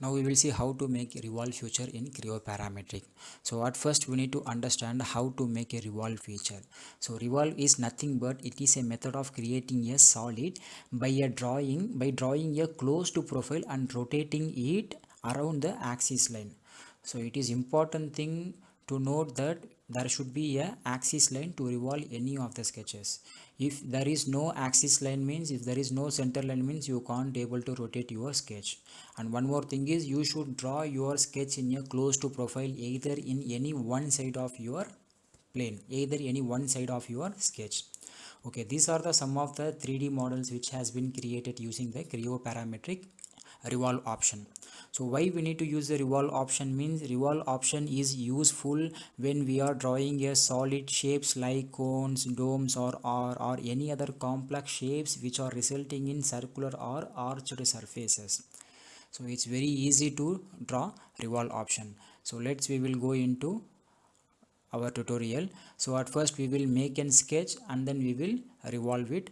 Now we will see how to make a revolve feature in Creo parametric. So at first we need to understand how to make a revolve feature. So revolve is nothing but it is a method of creating a solid by drawing a closed profile and rotating it around the axis line. So it is important thing to note that there should be a axis line to revolve any of the sketches. If there is no axis line means, if there is no center line means, you can't able to rotate your sketch. And one more thing is, you should draw your sketch in a close to profile, either in any one side of your plane, either any one side of your sketch. Okay, these are the some of the 3D models which has been created using the Creo parametric revolve option. So why we need to use the revolve option means, revolve option is useful when we are drawing a solid shapes like cones, domes, or any other complex shapes which are resulting in circular or arched surfaces. So it's very easy to draw revolve option. So we will go into our tutorial. So at first we will make a sketch and then we will revolve it.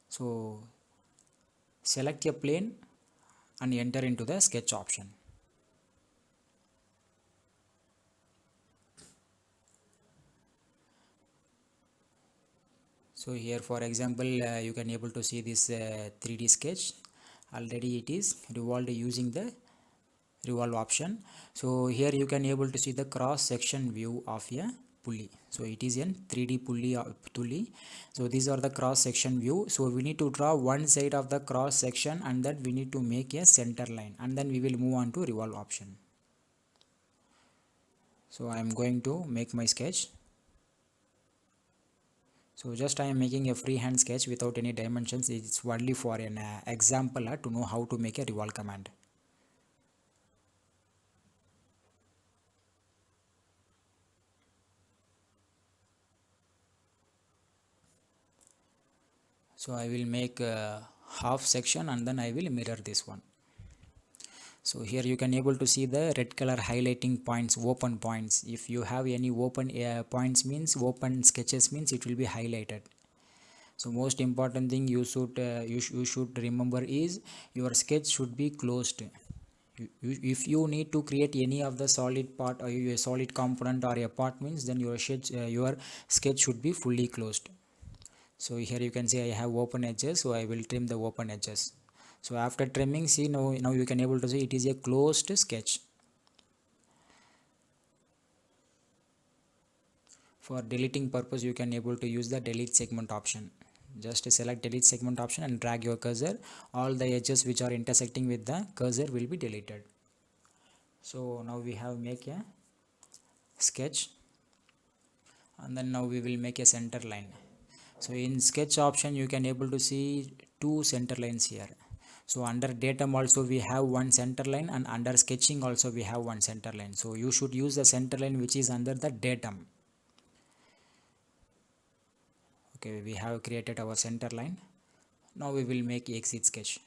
So select a plane and enter into the sketch option. So here for example, you can able to see this 3D sketch. Already it is revolved using the revolve option. So here you can able to see the cross section view of a pulley. So it is in 3D pulley. So these are the cross section view. So we need to draw one side of the cross section and then we need to make a center line, and then we will move on to revolve option. So I am going to make my sketch. So just I am making a freehand sketch without any dimensions. It's only for an example to know how to make a revolve command. So I will make a half section and then I will mirror this one. So here you can able to see the red color highlighting points, open points. If you have any open points means, open sketches means, it will be highlighted. So most important thing you should remember is your sketch should be closed. If you need to create any of the solid part or a solid component or a part means, then your sketch should be fully closed. So here you can see I have open edges, so I will trim the open edges. So after trimming, see now you can able to see it is a closed sketch. For deleting purpose, you can able to use the delete segment option. Just select delete segment option and drag your cursor. All the edges which are intersecting with the cursor will be deleted. So now we have make a sketch, and then now we will make a center line. So in sketch option you can able to see two center lines here. So under datum also we have one center line, and under sketching also we have one center line. So you should use the center line which is under the datum. Okay, we have created our center line. Now we will make exit sketch.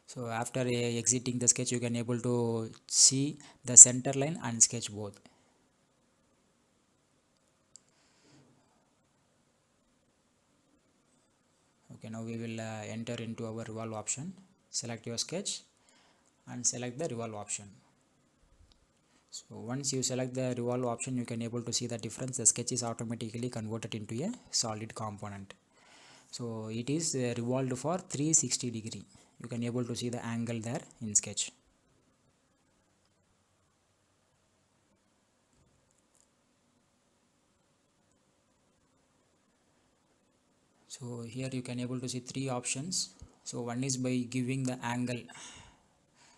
So after exiting the sketch, you can able to see the center line and sketch both. Okay, now we will enter into our revolve option. Select your sketch and select the revolve option. So once you select the revolve option, you can able to see the difference. The sketch is automatically converted into a solid component. So it is revolved for 360 degree. You can able to see the angle there in sketch. So here you can able to see three options. So one is by giving the angle.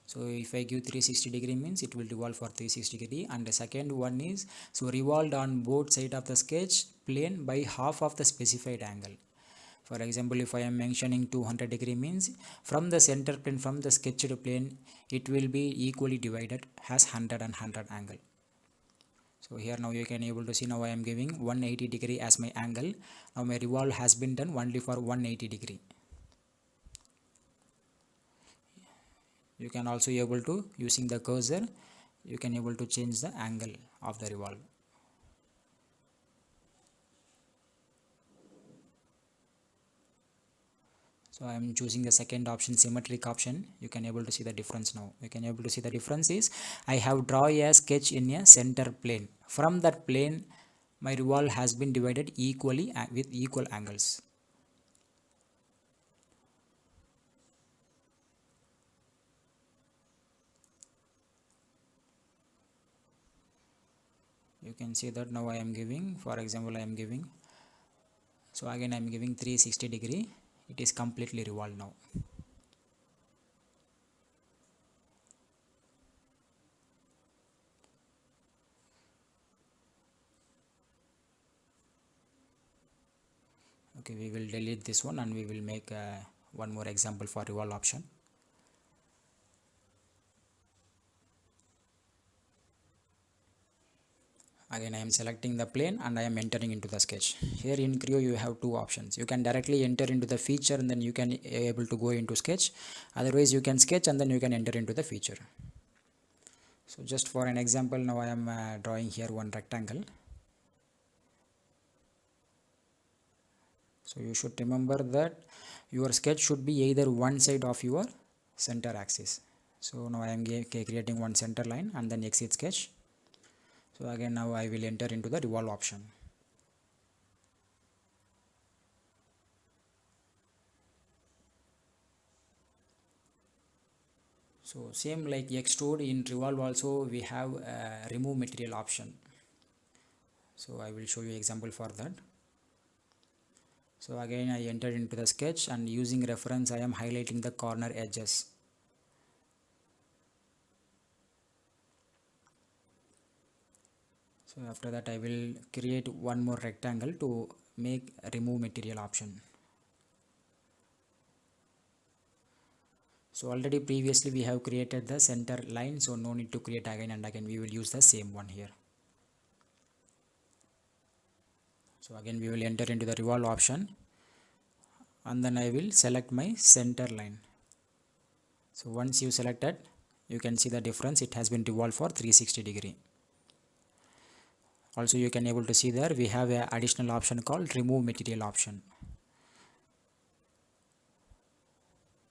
So if I give 360 degree means it will revolve for 360 degree, and the second one is so revolved on both side of the sketch plane by half of the specified angle. For example, if I am mentioning 200 degree means from the center plane, from the sketched plane, it will be equally divided as 100 and 100 angle. So here now you can able to see now I am giving 180 degree as my angle. Now my revolve has been done only for 180 degree. You can also able to using the cursor, you can able to change the angle of the revolve. So I am choosing the second option, symmetric option. You can able to see the difference now. You can able to see the difference is I have draw a sketch in a center plane. From that plane my revolve has been divided equally with equal angles. You can see that now I am giving, for example I am giving, so again I am giving 360 degree. It is completely revolved now. Okay, we will delete this one and we will make one more example for revolve option. Again I am selecting the plane and I am entering into the sketch. Here in Creo you have two options. You can directly enter into the feature and then you can able to go into sketch. Otherwise you can sketch and then you can enter into the feature. So just for an example, now I am drawing here one rectangle. So you should remember that your sketch should be either one side of your center axis. So now I am creating one center line and then exit sketch. So again now I will enter into the revolve option. So same like extrude, in revolve also we have a remove material option. So I will show you example for that. So again I entered into the sketch and using reference I am highlighting the corner edges. So after that I will create one more rectangle to make remove material option. So already previously we have created the center line, so no need to create again and again. We will use the same one here. So again we will enter into the revolve option and then I will select my center line. So once you selected, you can see the difference. It has been revolved for 360 degree. Also you can able to see there we have a additional option called remove material option.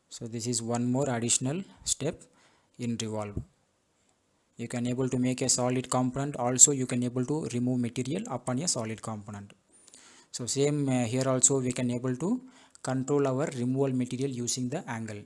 So this is one more additional step in revolve. You can able to make a solid component, also you can able to remove material upon a solid component. So same here also we can able to control our removal material using the angle.